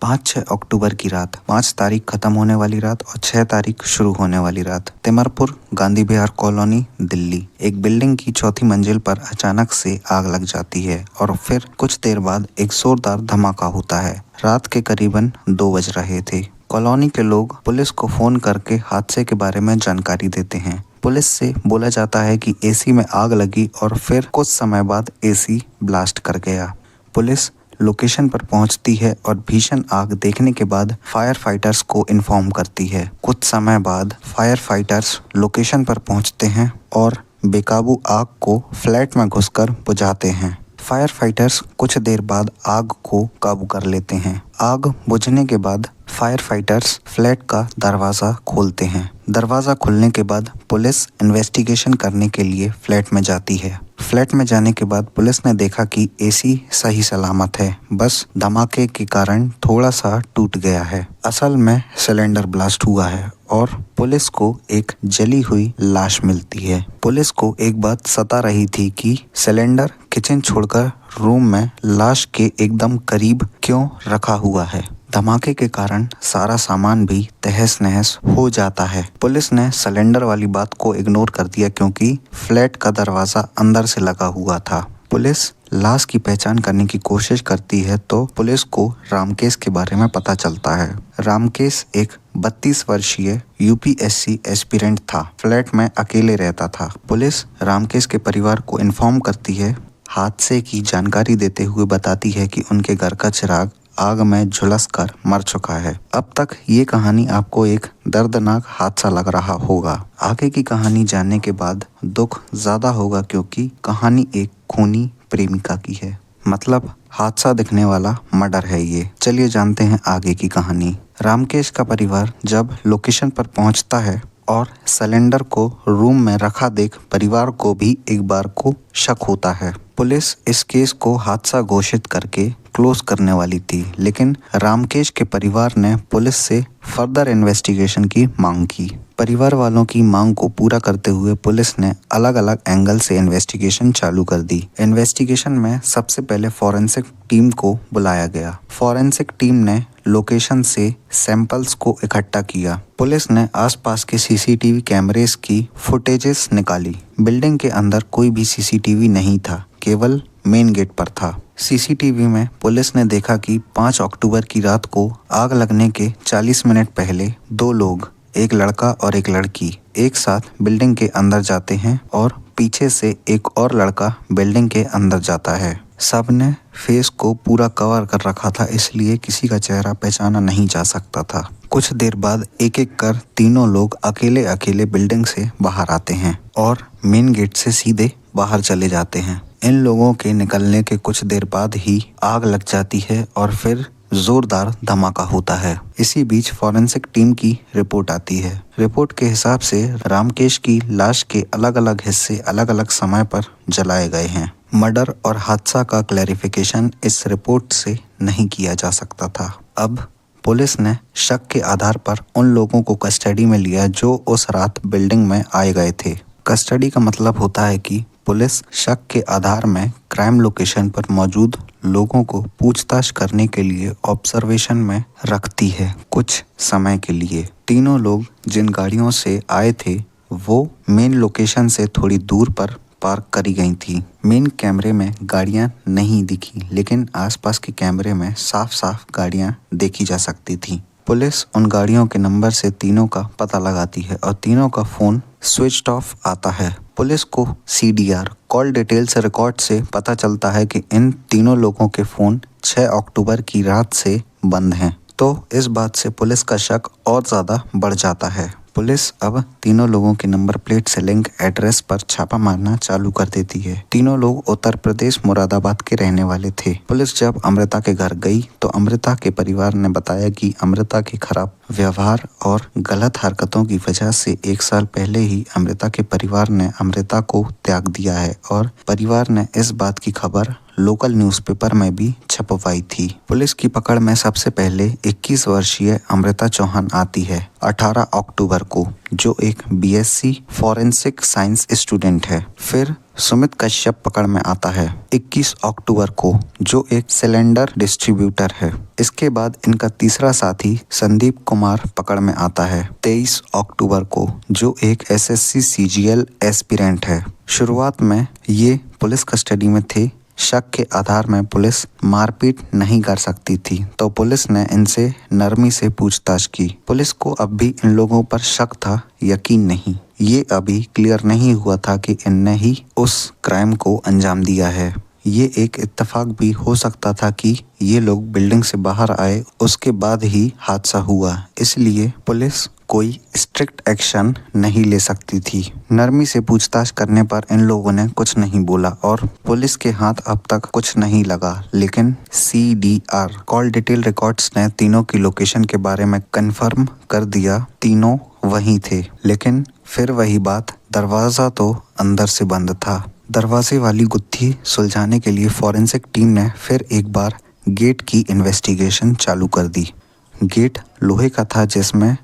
5-6 अक्टूबर की रात, 5 तारीख खत्म होने वाली रात और 6 तारीख शुरू होने वाली रात। तिमरपुर, गांधी विहार कॉलोनी, दिल्ली। एक बिल्डिंग की चौथी मंजिल पर अचानक से आग लग जाती है और फिर कुछ देर बाद एक जोरदार धमाका होता है। रात के करीबन 2 बज रहे थे। कॉलोनी के लोग पुलिस को फोन करके हादसे के बारे में जानकारी देते हैं। पुलिस से बोला जाता है कि एसी में आग लगी और फिर कुछ समय बाद एसी ब्लास्ट कर गया। पुलिस लोकेशन पर पहुंचती है और भीषण आग देखने के बाद फायर फाइटर्स को इन्फॉर्म करती है। कुछ समय बाद फायर फाइटर्स लोकेशन पर पहुंचते हैं और बेकाबू आग को फ्लैट में घुसकर बुझाते हैं। फायर फाइटर्स कुछ देर बाद आग को काबू कर लेते हैं। आग बुझने के बाद फायर फाइटर्स फ्लैट का दरवाज़ा खोलते हैं। दरवाज़ा खुलने के बाद पुलिस इन्वेस्टिगेशन करने के लिए फ्लैट में जाती है। फ्लैट में जाने के बाद पुलिस ने देखा कि एसी सही सलामत है, बस धमाके के कारण थोड़ा सा टूट गया है। असल में सिलेंडर ब्लास्ट हुआ है और पुलिस को एक जली हुई लाश मिलती है। पुलिस को एक बात सता रही थी कि सिलेंडर किचन छोड़कर रूम में लाश के एकदम करीब क्यों रखा हुआ है। धमाके के कारण सारा सामान भी तहस नहस हो जाता है। पुलिस ने सिलेंडर वाली बात को इग्नोर कर दिया क्योंकि फ्लैट का दरवाजा अंदर से लगा हुआ था। पुलिस लाश की पहचान करने की कोशिश करती है तो पुलिस को रामकेश के बारे में पता चलता है। रामकेश एक 32 वर्षीय यूपीएससी एस्पिरेंट था। फ्लैट में अकेले रहता था। पुलिस रामकेश के परिवार को इन्फॉर्म करती है। हादसे की जानकारी देते हुए बताती है कि उनके घर का चिराग आग में झुलसकर मर चुका है। अब तक ये कहानी आपको एक दर्दनाक हादसा लग रहा होगा। आगे की कहानी जानने के बाद दुख ज्यादा होगा क्योंकि कहानी एक खूनी प्रेमिका की है। मतलब हादसा दिखने वाला मर्डर है ये। चलिए जानते हैं आगे की कहानी। रामकेश का परिवार जब लोकेशन पर पहुंचता है और सिलेंडर को रूम में रखा देख परिवार को भी एक बार को शक होता है। पुलिस इस केस को हादसा घोषित करके क्लोज करने वाली थी, लेकिन रामकेश के परिवार ने पुलिस से फर्दर इन्वेस्टिगेशन की मांग की। परिवार वालों की मांग को पूरा करते हुए पुलिस ने अलग अलग एंगल से इन्वेस्टिगेशन चालू कर दी। इन्वेस्टिगेशन में सबसे पहले फॉरेंसिक टीम को बुलाया गया। फॉरेंसिक टीम ने लोकेशन से सैंपल्स को इकट्ठा किया। पुलिस ने आसपास के सीसीटीवी कैमरेस की फुटेजेस निकाली। बिल्डिंग के अंदर कोई भी सीसीटीवी नहीं था, केवल मेन गेट पर था। सीसीटीवी में पुलिस ने देखा कि 5 अक्टूबर की रात को आग लगने के 40 मिनट पहले 2 लोग, एक लड़का और एक लड़की, एक साथ बिल्डिंग के अंदर जाते हैं और पीछे से एक और लड़का बिल्डिंग के अंदर जाता है। सबने फेस को पूरा कवर कर रखा था, इसलिए किसी का चेहरा पहचाना नहीं जा सकता था। कुछ देर बाद एक एक कर तीनों लोग अकेले अकेले बिल्डिंग से बाहर आते हैं और मेन गेट से सीधे बाहर चले जाते हैं। इन लोगों के निकलने के कुछ देर बाद ही आग लग जाती है और फिर जोरदार धमाका होता है। इसी बीच फॉरेंसिक टीम की रिपोर्ट आती है। रिपोर्ट के हिसाब से रामकेश की लाश के अलग अलग हिस्से अलग अलग समय पर जलाए गए हैं। मर्डर और हादसा का क्लैरिफिकेशन इस रिपोर्ट से नहीं किया जा सकता था। अब पुलिस ने शक के आधार पर उन लोगों को कस्टडी में लिया जो उस रात बिल्डिंग में आए गए थे। कस्टडी का मतलब होता है कि पुलिस शक के आधार में क्राइम लोकेशन पर मौजूद लोगों को पूछताछ करने के लिए ऑब्जर्वेशन में रखती है कुछ समय के लिए। तीनों लोग जिन गाड़ियों से आए थे वो मेन लोकेशन से थोड़ी दूर पर पार्क करी गई थी। मेन कैमरे में गाड़ियां नहीं दिखी, लेकिन आसपास के कैमरे में साफ साफ गाड़ियां देखी जा सकती थी। पुलिस उन गाड़ियों के नंबर से तीनों का पता लगाती है और तीनों का फोन स्विच्ड ऑफ आता है। पुलिस को सीडीआर कॉल डिटेल्स रिकॉर्ड से पता चलता है कि इन तीनों लोगों के फोन 6 अक्टूबर की रात से बंद हैं। तो इस बात से पुलिस का शक और ज्यादा बढ़ जाता है। पुलिस अब तीनों लोगों के नंबर प्लेट से लिंक एड्रेस पर छापा मारना चालू कर देती है। तीनों लोग उत्तर प्रदेश मुरादाबाद के रहने वाले थे। पुलिस जब अमृता के घर गई तो अमृता के परिवार ने बताया कि अमृता के खराब व्यवहार और गलत हरकतों की वजह से 1 साल पहले ही अमृता के परिवार ने अमृता को त्याग दिया है और परिवार ने इस बात की खबर लोकल न्यूज़पेपर में भी छपवाई थी। पुलिस की पकड़ में सबसे पहले 21 वर्षीय अमृता चौहान आती है 18 अक्टूबर को, जो एक बीएससी फॉरेंसिक साइंस स्टूडेंट है। फिर सुमित कश्यप पकड़ में आता है 21 अक्टूबर को, जो एक सिलेंडर डिस्ट्रीब्यूटर है। इसके बाद इनका तीसरा साथी संदीप कुमार पकड़ में आता है 23 अक्टूबर को, जो एक एसएससी सीजीएल एस्पिरेंट है। शुरुआत में ये पुलिस कस्टडी में थे। शक के आधार में पुलिस मारपीट नहीं कर सकती थी, तो पुलिस ने इनसे नरमी से पूछताछ की। पुलिस को अब भी इन लोगों पर शक था, यकीन नहीं। ये अभी क्लियर नहीं हुआ था कि इनने ही उस क्राइम को अंजाम दिया है। ये एक इत्तेफाक भी हो सकता था कि ये लोग बिल्डिंग से बाहर आए, उसके बाद ही हादसा हुआ। इसलिए पुलिस कोई स्ट्रिक्ट एक्शन नहीं ले सकती थी। नरमी से पूछताछ करने पर इन लोगों ने कुछ नहीं बोला और पुलिस के हाथ अब तक कुछ नहीं लगा। लेकिन CDR कॉल डिटेल रिकॉर्ड्स ने तीनों की लोकेशन के बारे में कंफर्म कर दिया। तीनों वहीं थे, लेकिन फिर वही बात, दरवाजा तो अंदर से बंद था। दरवाजे वाली गुत्थी सुलझाने के लिए फॉरेंसिक टीम ने फिर एक बार गेट की इन्वेस्टिगेशन चालू कर दी। गेट लोहे का था, जिसमें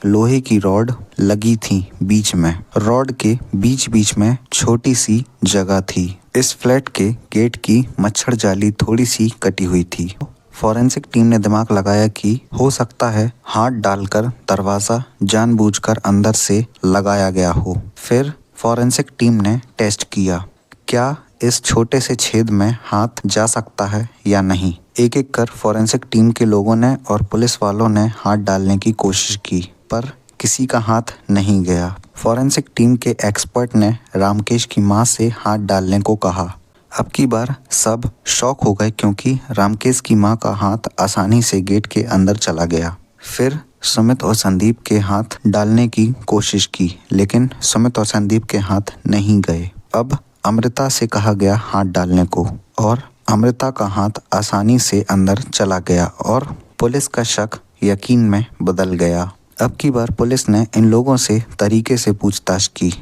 लोहे की रॉड लगी थी बीच में। रॉड के बीच बीच में छोटी सी जगह थी। इस फ्लैट के गेट की मच्छर जाली थोड़ी सी कटी हुई थी। फॉरेंसिक टीम ने दिमाग लगाया कि हो सकता है हाथ डालकर दरवाजा जानबूझकर अंदर से लगाया गया हो। फिर फॉरेंसिक टीम ने टेस्ट किया, क्या इस छोटे से छेद में हाथ जा सकता है या नहीं। एक एक कर फॉरेंसिक टीम के लोगों ने और पुलिस वालों ने हाथ डालने की कोशिश की, पर किसी का हाथ नहीं गया। फॉरेंसिक टीम के एक्सपर्ट ने रामकेश की मां से हाथ डालने को कहा। अब की बार सब शॉक हो गए, क्योंकि रामकेश की मां का हाथ आसानी से गेट के अंदर चला गया। फिर सुमित और संदीप के हाथ डालने की कोशिश की, लेकिन सुमित और संदीप के हाथ नहीं गए। अब अमृता से कहा गया हाथ डालने को, और अमृता का हाथ आसानी से अंदर चला गया और पुलिस का शक यकीन में बदल गया। अब की बार पुलिस ने इन लोगों से तरीके से पूछताछ की।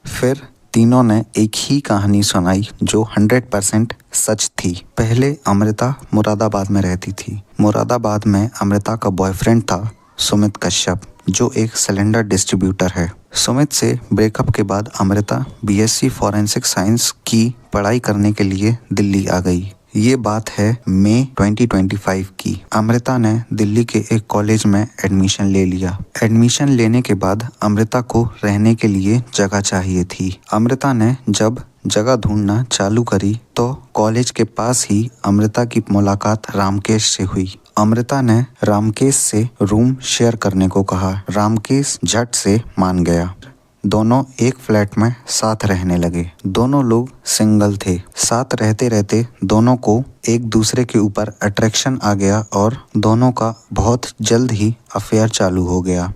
फिर तीनों ने एक ही कहानी सुनाई जो 100% सच थी। पहले अमृता मुरादाबाद में रहती थी। मुरादाबाद में अमृता का बॉयफ्रेंड था सुमित कश्यप, जो एक सिलेंडर डिस्ट्रीब्यूटर है। सुमित से ब्रेकअप के बाद अमृता BSc फॉरेंसिक साइंस की पढ़ाई करने के लिए दिल्ली आ गई। ये बात है मई 2025 की। अमृता ने दिल्ली के एक कॉलेज में एडमिशन ले लिया। एडमिशन लेने के बाद अमृता को रहने के लिए जगह चाहिए थी। अमृता ने जब जगह ढूंढना चालू करी तो कॉलेज के पास ही अमृता की मुलाकात रामकेश से हुई। अमृता ने रामकेश से रूम शेयर करने को कहा। रामकेश झट से मान गया। दोनों एक फ्लैट में साथ रहने लगे। दोनों लोग सिंगल थे। साथ रहते रहते दोनों को एक दूसरे के ऊपर अट्रैक्शन आ गया और दोनों का बहुत जल्द ही अफेयर चालू हो गया।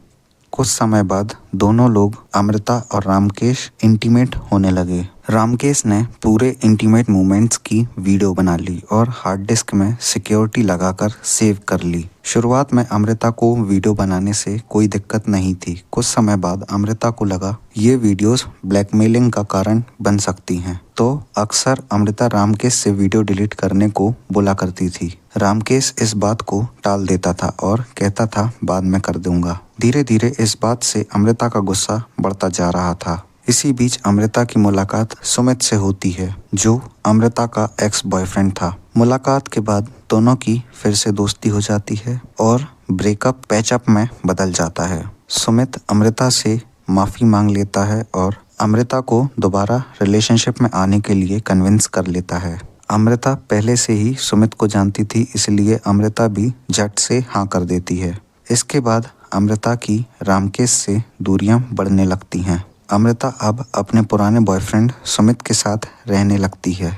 कुछ समय बाद दोनों लोग अमृता और रामकेश इंटीमेट होने लगे। रामकेश ने पूरे इंटीमेट मोमेंट्स की वीडियो बना ली और हार्ड डिस्क में सिक्योरिटी लगाकर सेव कर ली। शुरुआत में अमृता को वीडियो बनाने से कोई दिक्कत नहीं थी। कुछ समय बाद अमृता को लगा ये वीडियोस ब्लैकमेलिंग का कारण बन सकती हैं, तो अक्सर अमृता रामकेश से वीडियो डिलीट करने को बोला करती थी। रामकेश इस बात को टाल देता था और कहता था बाद में कर दूंगा। धीरे धीरे इस बात से अमृता का गुस्सा बढ़ता जा रहा था। इसी बीच अमृता की मुलाकात सुमित से होती है, जो अमृता का एक्स बॉयफ्रेंड था। मुलाकात के बाद दोनों की फिर से दोस्ती हो जाती है और ब्रेकअप पैचअप में बदल जाता है। सुमित अमृता से माफ़ी मांग लेता है और अमृता को दोबारा रिलेशनशिप में आने के लिए कन्विंस कर लेता है। अमृता पहले से ही सुमित को जानती थी, इसलिए अमृता भी झट से हाँ कर देती है। इसके बाद अमृता की रामकेश से दूरियां बढ़ने लगती हैं। अमृता अब अपने पुराने बॉयफ्रेंड सुमित के साथ रहने लगती है।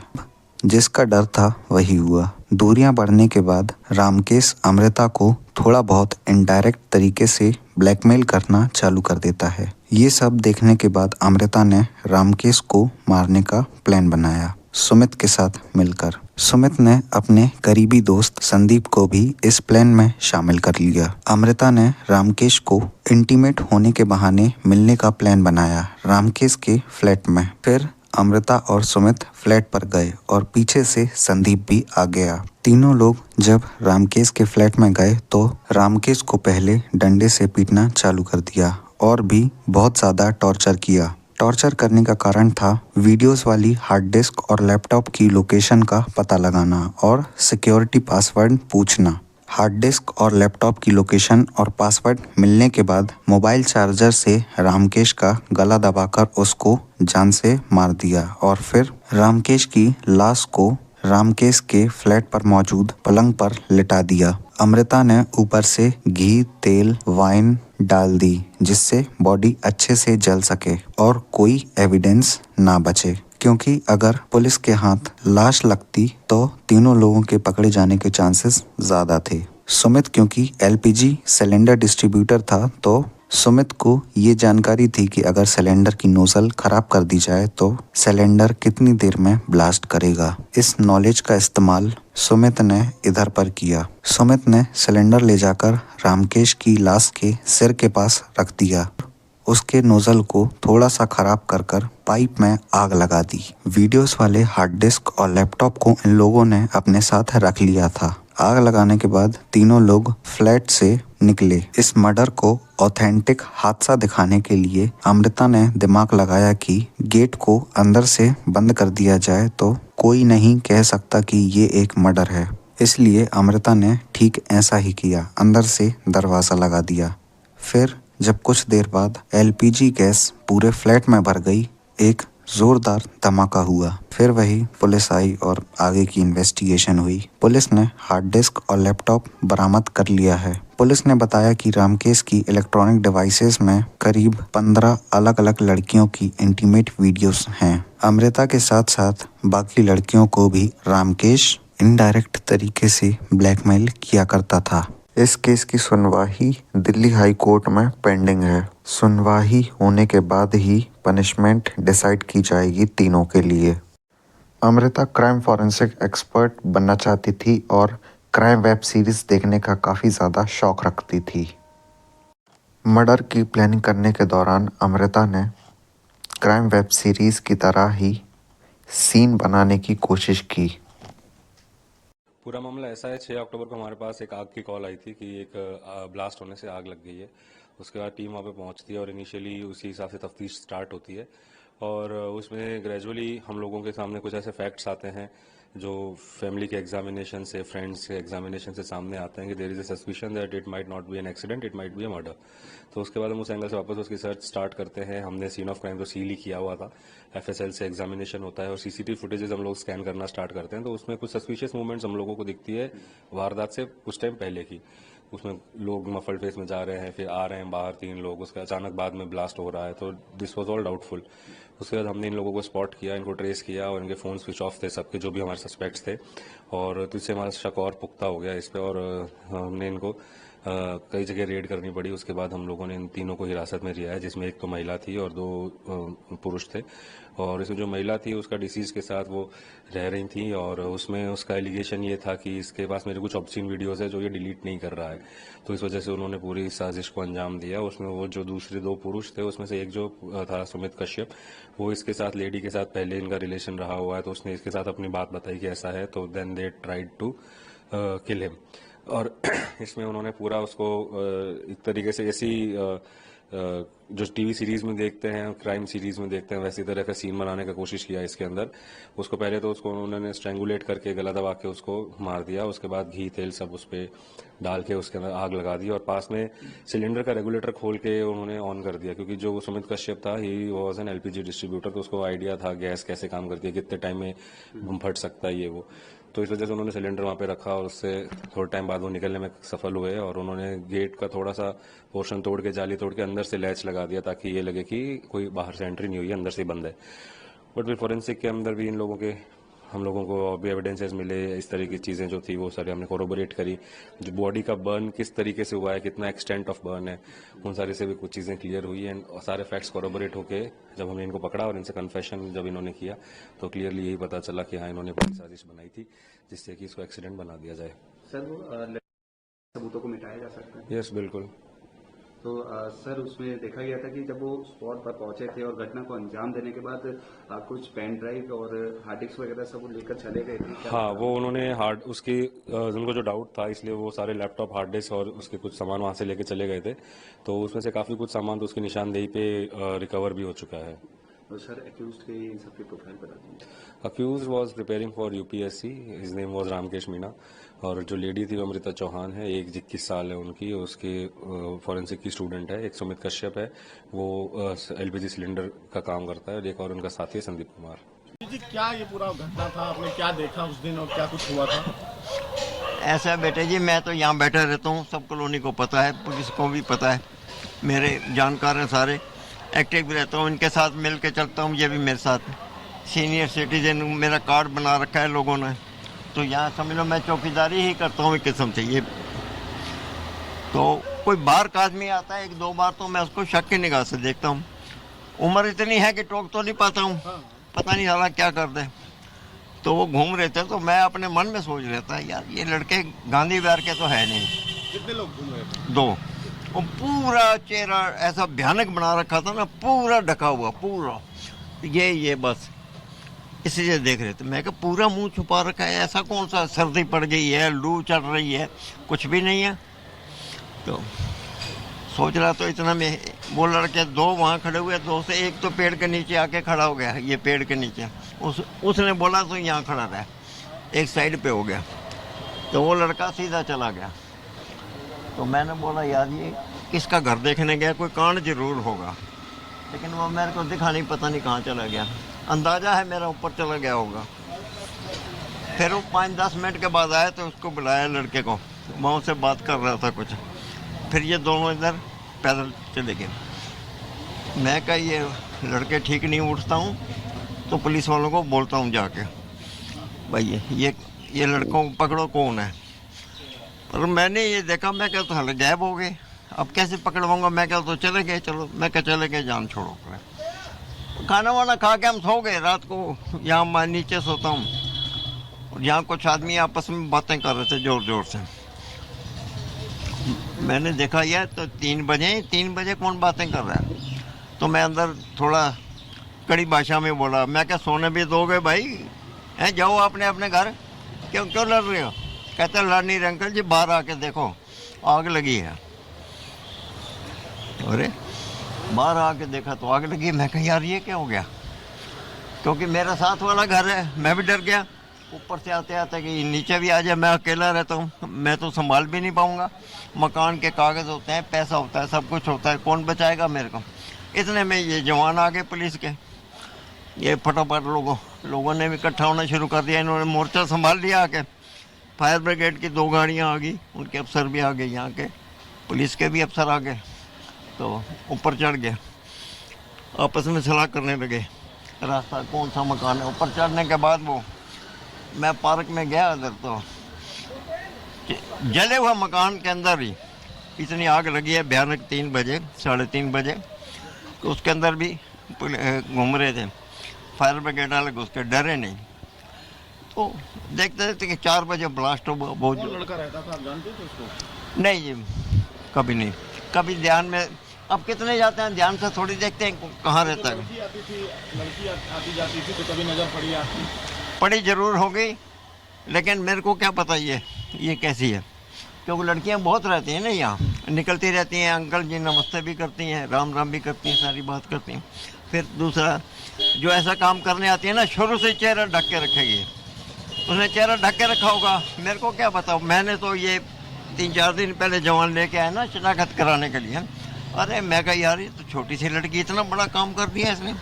जिसका डर था वही हुआ। दूरियां बढ़ने के बाद रामकेश अमृता को थोड़ा बहुत इनडायरेक्ट तरीके से ब्लैकमेल करना चालू कर देता है। ये सब देखने के बाद अमृता ने रामकेश को मारने का प्लान बनाया सुमित के साथ मिलकर। सुमित ने अपने करीबी दोस्त संदीप को भी इस प्लान में शामिल कर लिया। अमृता ने रामकेश को इंटीमेट होने के बहाने मिलने का प्लान बनाया रामकेश के फ्लैट में। फिर अमृता और सुमित फ्लैट पर गए और पीछे से संदीप भी आ गया। तीनों लोग जब रामकेश के फ्लैट में गए तो रामकेश को पहले डंडे से पीटना चालू कर दिया और भी बहुत ज़्यादा टॉर्चर किया। टॉर्चर करने का कारण था वीडियोस वाली हार्ड डिस्क और लैपटॉप की लोकेशन का पता लगाना और सिक्योरिटी पासवर्ड पूछना। हार्ड डिस्क और लैपटॉप की लोकेशन और पासवर्ड मिलने के बाद मोबाइल चार्जर से रामकेश का गला दबाकर उसको जान से मार दिया और फिर रामकेश की लाश को रामकेश के फ्लैट पर मौजूद पलंग पर लिटा दिया। अमृता ने ऊपर से घी, तेल, वाइन डाल दी जिससे बॉडी अच्छे से जल सके और कोई एविडेंस ना बचे, क्योंकि अगर पुलिस के हाथ लाश लगती तो तीनों लोगों के पकड़े जाने के चांसेस ज्यादा थे। सुमित क्योंकि एलपीजी सिलेंडर डिस्ट्रीब्यूटर था तो सुमित को ये जानकारी थी कि अगर सिलेंडर की नोजल खराब कर दी जाए तो सिलेंडर कितनी देर में ब्लास्ट करेगा। इस नॉलेज का इस्तेमाल सुमित ने इधर पर किया। सुमित ने सिलेंडर ले जाकर रामकेश की लाश के सिर के पास रख दिया। उसके नोजल को थोड़ा सा खराब कर कर पाइप में आग लगा दी। वीडियोस वाले हार्ड डिस्क और लैपटॉप को इन लोगों ने अपने साथ रख लिया था। आग लगाने के बाद तीनों लोग फ्लैट से निकले। इस मर्डर को ऑथेंटिक हादसा दिखाने के लिए अमृता ने दिमाग लगाया कि गेट को अंदर से बंद कर दिया जाए तो कोई नहीं कह सकता कि ये एक मर्डर है। इसलिए अमृता ने ठीक ऐसा ही किया, अंदर से दरवाज़ा लगा दिया। फिर जब कुछ देर बाद एलपीजी गैस पूरे फ्लैट में भर गई, एक जोरदार धमाका हुआ। फिर वही पुलिस आई और आगे की इन्वेस्टिगेशन हुई। पुलिस ने हार्ड डिस्क और लैपटॉप बरामद कर लिया है। पुलिस ने बताया कि रामकेश की इलेक्ट्रॉनिक डिवाइसेस में करीब 15 अलग अलग लड़कियों की इंटीमेट वीडियोस हैं। अमृता के साथ साथ बाकी लड़कियों को भी रामकेश इनडायरेक्ट तरीके से ब्लैकमेल किया करता था। इस केस की सुनवाई दिल्ली हाई कोर्ट में पेंडिंग है। सुनवाई होने के बाद ही पनिशमेंट डिसाइड की जाएगी तीनों के लिए। अमृता क्राइम फॉरेंसिक एक्सपर्ट बनना चाहती थी और क्राइम वेब सीरीज देखने का काफ़ी ज़्यादा शौक रखती थी। मर्डर की प्लानिंग करने के दौरान अमृता ने क्राइम वेब सीरीज की तरह ही सीन बनाने की कोशिश की। पूरा मामला ऐसा है, 6 अक्टूबर को हमारे पास एक आग की कॉल आई थी कि एक ब्लास्ट होने से आग लग गई है। उसके बाद टीम वहाँ पे पहुँचती है और इनिशियली उसी हिसाब से तफ्तीश स्टार्ट होती है और उसमें ग्रेजुअली हम लोगों के सामने कुछ ऐसे फैक्ट्स आते हैं जो फैमिली के एग्जामिनेशन से, फ्रेंड्स के एग्जामिनेशन से सामने आते हैं कि there is a suspicion that it might not be an accident, it might be a murder. तो उसके बाद हम उस एंगल से वापस उसकी सर्च स्टार्ट करते हैं। हमने सीन ऑफ क्राइम तो सील ही किया हुआ था, एफएसएल से एग्जामिनेशन होता है और सीसीटीवी फुटेजेस हम लोग स्कैन करना स्टार्ट करते हैं। तो उसमें कुछ सस्पिशियस मूवमेंट्स हम लोगों को दिखती है वारदात से कुछ टाइम पहले की। उसमें लोग मफल्ड फेस में जा रहे हैं, फिर आ रहे हैं बाहर 3 लोग, उसके अचानक बाद में ब्लास्ट हो रहा है। तो दिस वाज ऑल डाउटफुल। उसके बाद हमने इन लोगों को स्पॉट किया, इनको ट्रेस किया और इनके फ़ोन स्विच ऑफ थे सबके, जो भी हमारे सस्पेक्ट्स थे, और तो इससे हमारा शक और पुख्ता हो गया इस पर और हमने इनको कई जगह रेड करनी पड़ी। उसके बाद हम लोगों ने इन तीनों को हिरासत में लिया है, जिसमें एक तो महिला थी और 2 पुरुष थे। और इसमें जो महिला थी उसका डिसीज़ के साथ वो रह रही थी और उसमें उसका एलिगेशन ये था कि इसके पास मेरे कुछ ऑब्ससीन वीडियोस है जो ये डिलीट नहीं कर रहा है। तो इस वजह से उन्होंने पूरी साजिश को अंजाम दिया। उसमें वो जो दूसरे 2 पुरुष थे उसमें से एक जो था सुमित कश्यप, वो इसके साथ लेडी के साथ पहले इनका रिलेशन रहा हुआ है, तो उसने इसके साथ अपनी बात बताई कि ऐसा है। तो then they tried to kill him और इसमें उन्होंने पूरा उसको एक तरीके से ऐसी जो टीवी सीरीज में देखते हैं, क्राइम सीरीज में देखते हैं, वैसी तरह का सीन बनाने का कोशिश किया इसके अंदर। उसको पहले तो उसको उन्होंने स्ट्रैंगुलेट करके गला दबा के उसको मार दिया। उसके बाद घी तेल सब उस पर डाल के उसके अंदर आग लगा दी और पास में सिलेंडर का रेगुलेटर खोल के उन्होंने ऑन कर दिया, क्योंकि जो सुमित कश्यप था he was an LPG distributor, तो उसको आइडिया था गैस कैसे काम करती है, कितने टाइम में फट सकता है ये वो। तो इस वजह से उन्होंने सिलेंडर वहाँ पे रखा और उससे थोड़ा टाइम बाद वो निकलने में सफल हुए और उन्होंने गेट का थोड़ा सा पोर्शन तोड़ के, जाली तोड़ के अंदर से लैच लगा दिया ताकि ये लगे कि कोई बाहर से एंट्री नहीं हुई है, अंदर से बंद है। बट फिर फोरेंसिक के अंदर भी इन लोगों के हम लोगों को भी एविडेंसेस मिले, इस तरह की चीज़ें जो थी वो सारी हमने कोरोबोरेट करी। जो बॉडी का बर्न किस तरीके से हुआ है, कितना एक्सटेंट ऑफ बर्न है, उन सारे से भी कुछ चीज़ें क्लियर हुई एंड सारे फैक्ट्स कोरोबोरेट होके जब हमने इनको पकड़ा और इनसे कन्फेशन जब इन्होंने किया तो क्लियरली यही पता चला कि हाँ, इन्होंने पूरी साजिश बनाई थी जिससे कि इसको एक्सीडेंट बना दिया जाए। सर वो सबूतों को मिटाया जा सकता है? यस, बिल्कुल। तो सर उसमें देखा गया था कि जब वो स्पॉट पर पहुंचे थे और घटना को अंजाम देने के बाद कुछ पेन ड्राइव और हार्ड डिस्क वगैरह सब लेकर चले गए थे क्या? हाँ, वो उन्होंने हार्ड उसकी उनको जो डाउट था इसलिए वो सारे लैपटॉप, हार्ड डिस्क और उसके कुछ सामान वहाँ से लेके चले गए थे। तो उसमें से काफ़ी कुछ सामान तो उसकी निशानदेही पे रिकवर भी हो चुका है। और सर एक्यूज्ड के इन सबके प्रोफाइल बता दीजिए। Accused was preparing for UPSC, his name was Ramkesh Meena. और जो लेडी थी वो अमृता चौहान है, एज 21 साल है उनकी, उसके फॉरेंसिक की स्टूडेंट है। एक सुमित कश्यप है, वो एलपीजी सिलेंडर का काम करता है। और एक और उनका साथी है संदीप कुमार। जी क्या ये पूरा घटना था, आपने क्या देखा उस दिन और क्या कुछ हुआ था? ऐसा बेटे जी, मैं तो यहाँ बैठा रहता हूँ, सब कॉलोनी को पता है, पुलिस को भी पता है, मेरे जानकार हैं सारे, एक्टिव भी रहता हूँ, इनके साथ मिल के चलता हूँ। ये भी मेरे साथ सीनियर सिटीजन, मेरा कार्ड बना रखा है लोगों ने, तो यहाँ समझ लो मैं चौकीदारी ही करता हूँ एक किस्म से। ये तो कोई बाहर का आदमी आता है 1-2 बार तो मैं उसको शक की निगाह से देखता हूँ। उम्र इतनी है कि टोक तो नहीं पाता हूँ, पता नहीं साला क्या कर दे। तो वो घूम रहे थे तो मैं अपने मन में सोच रहा था, यार ये लड़के गांधी विहार के तो है नहीं। कितने लोग घूम रहे थे? 2। वो पूरा चेहरा ऐसा भयानक बना रखा था ना, पूरा ढका हुआ पूरा, ये बस इसलिए देख रहे थे। मैं कहा पूरा मुंह छुपा रखा है, ऐसा कौन सा, सर्दी पड़ गई है, लू चल रही है, कुछ भी नहीं है। तो सोच रहा तो इतना में वो लड़के 2 वहाँ खड़े हुए, 2 से एक तो पेड़ के नीचे आके खड़ा हो गया, ये पेड़ के नीचे उसने बोला तो यहाँ खड़ा रहा, एक साइड पे हो गया, तो वो लड़का सीधा चला गया। तो मैंने बोला यार ये किसका घर देखने गया, कोई कांड जरूर होगा, लेकिन वो मेरे को दिखा नहीं, पता नहीं कहाँ चला गया। अंदाजा है मेरा ऊपर चला गया होगा। फिर वो 5-10 मिनट के बाद आया तो उसको बुलाया लड़के को, वहाँ से बात कर रहा था कुछ। फिर ये दोनों इधर पैदल चले गए। मैं कहा ये लड़के ठीक नहीं, उठता हूँ तो पुलिस वालों को बोलता हूँ जाके, भाई ये लड़कों को पकड़ो कौन है। और मैंने ये देखा, मैं क्या तो हल गायब हो गए, अब कैसे पकड़वाऊँगा। मैं क्या तो चले गए, चलो मैं क्या चले गए, जान छोड़ो। खाना वाना खा के हम सो गए। रात को यहाँ मैं नीचे सोता हूँ, और यहाँ कुछ आदमी आपस में बातें कर रहे थे जोर जोर से। मैंने देखा यार तो 3 बजे कौन बातें कर रहा है। तो मैं अंदर थोड़ा कड़ी भाषा में बोला, मैं क्या सोने भी दोगे भाई, हैं जाओ आपने अपने घर, क्यों लड़ रहे हो। कहते लड़ नहीं रहे अंकल जी, बाहर आके देखो आग लगी है। अरे बाहर आके देखा तो आग लगी। मैं कहा यार ये क्या हो गया, क्योंकि मेरा साथ वाला घर है, मैं भी डर गया। ऊपर से आते आते कि नीचे भी आ जाए, मैं अकेला रहता हूँ, मैं तो संभाल भी नहीं पाऊँगा। मकान के कागज़ होते हैं, पैसा होता है, सब कुछ होता है, कौन बचाएगा मेरे को। इतने में ये जवान आ गए पुलिस के, ये फटाफट लोगों ने भी इकट्ठा होना शुरू कर दिया। इन्होंने मोर्चा संभाल लिया आके। फायर ब्रिगेड की 2 गाड़ियाँ आ गई, उनके अफसर भी आ गए, यहाँ के पुलिस के भी अफसर आ गए। तो ऊपर चढ़ गया, आपस में सलाह करने लगे रास्ता कौन सा मकान है। ऊपर चढ़ने के बाद वो मैं पार्क में गया उधर, तो जले हुआ मकान के अंदर ही इतनी आग लगी है भयानक। 3 बजे 3:30 बजे तो उसके अंदर भी घूम रहे थे फायर ब्रिगेड वाले, उसके डरे नहीं। तो देखते थे कि 4 बजे ब्लास्ट हो। बहुत लड़का रहता था, आप जानते थे उसको? नहीं जी, कभी नहीं, कभी ध्यान में। अब कितने जाते हैं ध्यान से थोड़ी देखते हैं कहाँ रहता है। लड़की आती जाती थी तो कभी नजर पड़ी आपकी? पड़ी जरूर हो गई, लेकिन मेरे को क्या पता ये कैसी है, क्योंकि लड़कियां बहुत रहती हैं ना यहाँ, निकलती रहती हैं, अंकल जी नमस्ते भी करती हैं, राम राम भी करती हैं, सारी बात करती हैं। फिर दूसरा जो ऐसा काम करने आती है ना, शुरू से चेहरा ढक के रखेगी। उसने चेहरा ढक के रखा होगा, मेरे को क्या पता। मैंने तो ये 3-4 दिन पहले जवान लेके आया ना शनाख्त कराने के लिए। अरे मैं कहा यार ये तो छोटी सी लड़की, इतना बड़ा काम कर दिया इसने।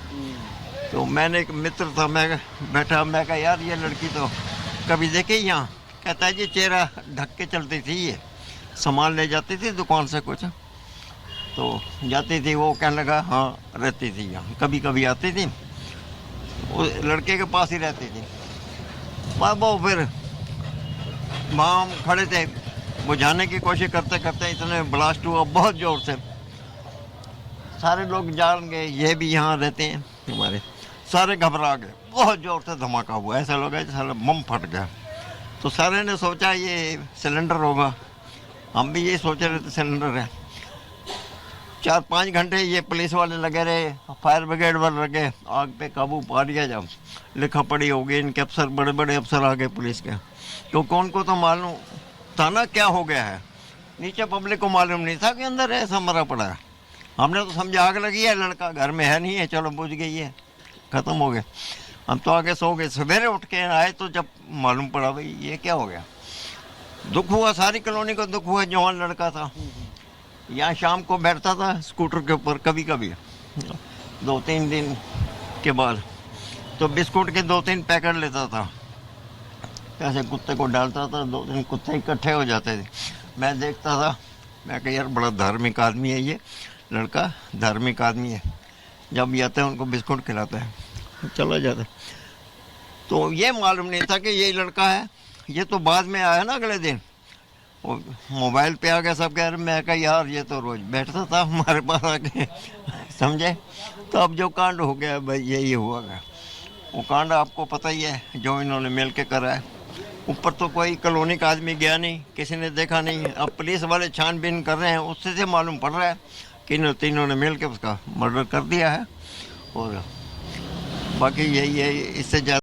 तो मैंने एक मित्र था, मैं बैठा, मैं कहा यार ये लड़की तो कभी देखे यहाँ। कहता है जी चेहरा ढक के चलती थी, ये सामान ले जाती थी दुकान से कुछ, तो जाती थी। वो कहने लगा हाँ रहती थी यहाँ, कभी कभी आती थी, वो लड़के के पास ही रहती थी। वो फिर वहाँ हम खड़े थे, बुझाने की कोशिश करते करते इतने ब्लास्ट हुआ बहुत ज़ोर से। सारे लोग जान गए, ये भी यहाँ रहते हैं हमारे, सारे घबरा गए। बहुत ज़ोर से धमाका हुआ, ऐसा लगा जैसे बम फट गया। तो सारे ने सोचा ये सिलेंडर होगा, हम भी ये सोच रहे थे सिलेंडर है। 4-5 घंटे ये पुलिस वाले लगे रहे, फायर ब्रिगेड वाले लगे, आग पे काबू पा लिया। जब लिखा पढ़ी हो गई, इनके अफसर, बड़े बड़े अफसर आ गए पुलिस के, क्योंकि उनको तो मालूम था ना क्या हो गया है। नीचे पब्लिक को मालूम नहीं था कि अंदर ऐसा मरा पड़ा है। हमने तो समझा आग लगी है, लड़का घर में है नहीं है, चलो बुझ गई है। ख़त्म हो गया। हम तो आगे सो गए। सवेरे उठ के आए तो जब मालूम पड़ा भाई ये क्या हो गया। दुख हुआ, सारी कॉलोनी को दुख हुआ। जवान लड़का था, यहाँ शाम को बैठता था स्कूटर के ऊपर, कभी कभी 2-3 दिन के बाद तो बिस्कुट के 2-3 पैकेट लेता था, ऐसे कुत्ते को डालता था, 2-3 कुत्ते इकट्ठे हो जाते थे। मैं देखता था, मैं कहा यार बड़ा धार्मिक आदमी है ये लड़का, धार्मिक आदमी है। जब भी आता है उनको बिस्कुट खिलाता है, चला जाता है। तो ये मालूम नहीं था कि ये लड़का है। ये तो बाद में आया ना, अगले दिन वो मोबाइल पे आ गया, सब कह रहे। मैं कहा यार ये तो रोज बैठता था हमारे पास आके, समझे। तो अब जो कांड हो गया भाई यही हुआ गया। वो कांड आपको पता ही है जो इन्होंने मिल के करा है। ऊपर तो कोई कॉलोनी का आदमी गया नहीं, किसी ने देखा नहीं। अब पुलिस वाले छानबीन कर रहे हैं, उससे से मालूम पड़ रहा है कि इन तीनों ने मिल के उसका मर्डर कर दिया है। और बाकी यही है, इससे ज़्यादा